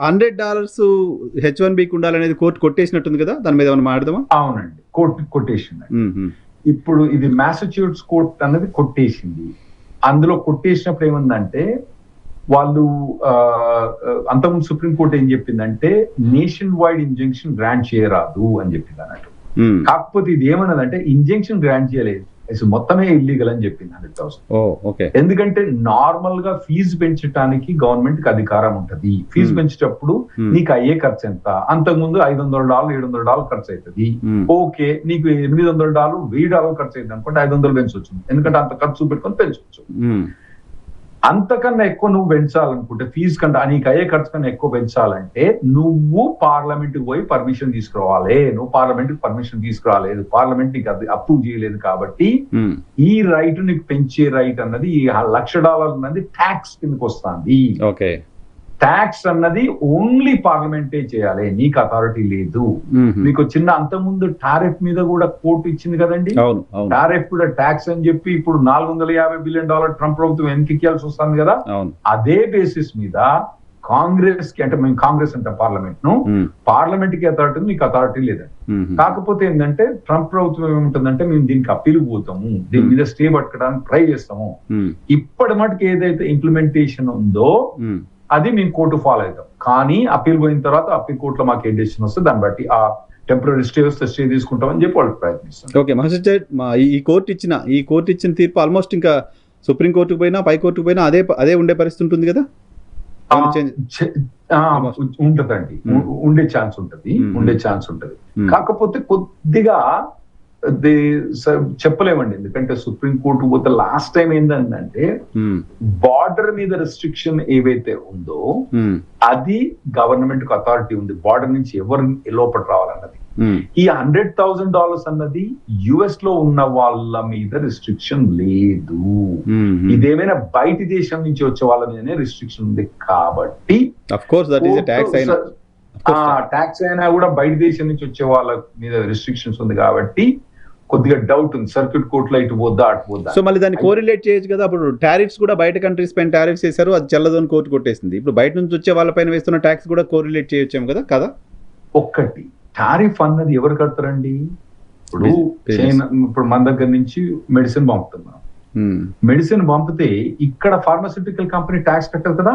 $100 H1Bకి ఉండాలనేది కోర్టు కొట్టేసినట్టుంది కదా, దాని మీద ఏమైనా మాట్లాడదామా? అవునండి, కోర్టు కొట్టేసింది. ఇప్పుడు ఇది మ్యాసచ్యూట్స్ కోర్ట్ అన్నది కొట్టేసింది. అందులో కొట్టేసినప్పుడు ఏముందంటే వాళ్ళు అంతకుముందు సుప్రీంకోర్టు ఏం చెప్పిందంటే నేషన్ వైడ్ ఇంజంక్షన్ గ్రాంట్ చేయరాదు అని చెప్పింది అన్నట్టు. కాకపోతే ఇది ఏమన్నదంటే ఇంజంక్షన్ గ్రాంట్ చేయలేదు, అసలు మొత్తమే ఇల్లీగల్ అని చెప్పింది 100,000. ఎందుకంటే నార్మల్ గా ఫీజు పెంచడానికి గవర్నమెంట్ కి అధికారం ఉంటది. ఫీజు పెంచేటప్పుడు నీకు అయ్యే ఖర్చు ఎంత, అంతకుముందు $500 $700 ఖర్చు అవుతుంది. ఓకే, నీకు $800 $1000 ఖర్చు అవుతుంది అనుకుంటే 500 పెంచవచ్చు, ఎందుకంటే అంత ఖర్చు పెట్టుకొని పెంచవచ్చు. అంతకన్నా ఎక్కువ నువ్వు పెంచాలనుకుంటే ఫీజు కంటే నీకు అయ్యే ఖర్చు కన్నా ఎక్కువ పెంచాలంటే నువ్వు పార్లమెంట్ పోయి పర్మిషన్ తీసుకురావాలి. నువ్వు పార్లమెంట్ పర్మిషన్ తీసుకురాలేదు, పార్లమెంట్ నీకు అది అప్రూవ్ చేయలేదు. కాబట్టి ఈ రైట్ నీకు పెంచే రైట్ అన్నది ఈ $1,00,000 అన్నది ట్యాక్స్ కిందకి వస్తుంది. ట్యాక్స్ అన్నది ఓన్లీ పార్లమెంటే చేయాలి, నీకు అథారిటీ లేదు. మీకు చిన్న అంతకుముందు టారిఫ్ మీద కూడా కోర్టు ఇచ్చింది కదండి. టారిఫ్ కూడా ట్యాక్స్ అని చెప్పి ఇప్పుడు $450 బిలియన్ ట్రంప్ ప్రభుత్వం వెనక్కియాల్సి వస్తుంది కదా. అదే బేసిస్ మీద కాంగ్రెస్ కి, అంటే మేము కాంగ్రెస్ అంటే పార్లమెంట్ కి అథారిటీ, నీకు అథారిటీ లేదండి. కాకపోతే ఏంటంటే ట్రంప్ ప్రభుత్వం ఏముంటుందంటే మేము దీనికి అప్పీల్ పోతాము, దీని మీద స్టే పట్టుకోవడానికి ట్రై చేస్తాము. ఇప్పటి మటుకు ఏదైతే ఇంప్లిమెంటేషన్ ఉందో అది మేము కోర్టు ఫాలో అవుతాం. కానీ అప్పీల్ పోయిన తర్వాత అప్పీల్ కోర్టులో మాకు ఏ డెసిషన్ వస్తే దాన్ని బట్టి ఆ టెంపరీ స్టే వస్తే స్టే తీసుకుంటామని చెప్పి వాళ్ళు ప్రయత్నిస్తాం. ఓకే మహేష్, ఈ కోర్టు ఇచ్చిన తీర్పు ఆల్మోస్ట్ ఇంకా సుప్రీం కోర్టుకు పోయినా పై కోర్టుకు పోయినా అదే ఉండే పరిస్థితి ఉంటుంది కదా. ఉంటదండి, ఉండే ఛాన్స్ ఉంటది. కాకపోతే కొద్దిగా చెప్పలేమండి, ఎందుకంటే సుప్రీం కోర్టు పోతే లాస్ట్ టైం ఏంటంటే బార్డర్ మీద రెస్ట్రిక్షన్ ఏవైతే ఉందో అది గవర్నమెంట్ కు అథారిటీ ఉంది, బార్డర్ నుంచి ఎవరు లోపల రావాలన్నది. ఈ $100,000 అన్నది యుఎస్ లో ఉన్న వాళ్ళ మీద రిస్ట్రిక్షన్ లేదు. ఇదేమైనా బయట దేశం నుంచి వచ్చే వాళ్ళ మీదనే రిస్ట్రిక్షన్ ఉంది. కాబట్టి ట్యాక్స్ అయినా కూడా బయట దేశం నుంచి వచ్చే వాళ్ళ మీద రిస్ట్రిక్షన్స్ ఉంది కాబట్టి కొద్దిగా డౌట్ ఉంది, సర్క్యూట్ కోర్టులో ఇటు పోద్దా అటు పోద్దా. సో మళ్ళీ దాన్ని కోరిలేట్ చేయొచ్చు కదా. అప్పుడు టారిఫ్స్ కూడా బయట కంట్రీస్ పైన టారిఫ్స్ చేశారు, అది చెల్లదని కోర్టు కొట్టేసింది. ఇప్పుడు బయట నుంచి వచ్చే వాళ్ళపైన వేస్తున్న ట్యాక్స్ కూడా కోరిలేట్ చేయొచ్చేమో కదా. ఒక్కటి టారిఫ్ అన్నది ఎవరు కడతారండి? ఇప్పుడు మన దగ్గర నుంచి మెడిసిన్ పంపుతున్నాం, మెడిసిన్ పంపితే ఇక్కడ ఫార్మాస్యూటికల్ కంపెనీ ట్యాక్స్ కట్టదు కదా.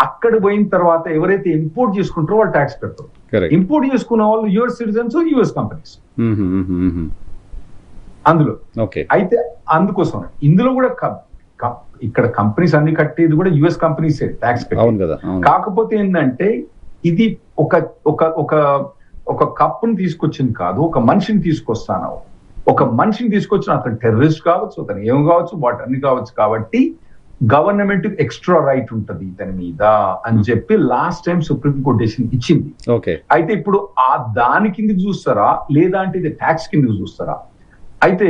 అక్కడ పోయిన తర్వాత ఎవరైతే ఇంపోర్ట్ చేసుకుంటారో వాళ్ళు ట్యాక్స్ కడతారు. ఇంపోర్ట్ చేసుకున్న వాళ్ళు యుఎస్ సిటిజన్స్, యుఎస్ కంపెనీస్ అందులో. అయితే అందుకోసం ఇందులో కూడా ఇక్కడ కంపెనీస్ అన్ని కట్టేది కూడా యుఎస్ కంపెనీస్ ట్యాక్స్ కట్టారు. కాకపోతే ఏంటంటే ఇది ఒక కప్పుని తీసుకొచ్చింది కాదు, ఒక మనిషిని తీసుకొస్తాను. ఒక మనిషిని తీసుకొచ్చిన అతను టెర్రరిస్ట్ కావచ్చు, అతను ఏం కావచ్చు, వాటన్ని కావచ్చు. కాబట్టి గవర్నమెంట్ ఎక్స్ట్రా రైట్ ఉంటది ఇతని మీద అని చెప్పి last time supreme court decision ఇచ్చింది. అయితే ఇప్పుడు ఆ దాని కిందకి చూస్తారా లేదా అంటే ఇది ట్యాక్స్ కిందకి చూస్తారా? అయితే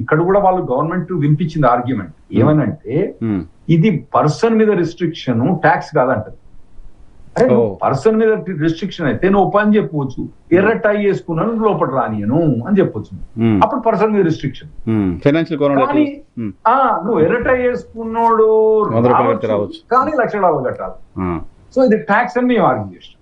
ఇక్కడ కూడా వాళ్ళు గవర్నమెంట్ వినిపించింది ఆర్గ్యుమెంట్ ఏమనంటే ఇది పర్సన్ మీద రిస్ట్రిక్షన్, ట్యాక్స్ కాదంటది. అరే పర్సన్ మీద రిస్ట్రిక్షన్ అయితే నువ్వు పని చెప్పవచ్చు, ఎర్ర టై వేసుకున్నాను లోపల రానియను అని చెప్పొచ్చు, అప్పుడు పర్సన్ మీద రిస్ట్రిక్షన్. కానీ నువ్వు ఎర్ర టై వేసుకున్నాడు కానీ $1,00,000 కట్టాలి. సో ఇది ట్యాక్స్ అని మేము ఆర్గ్యూ చేస్తాం.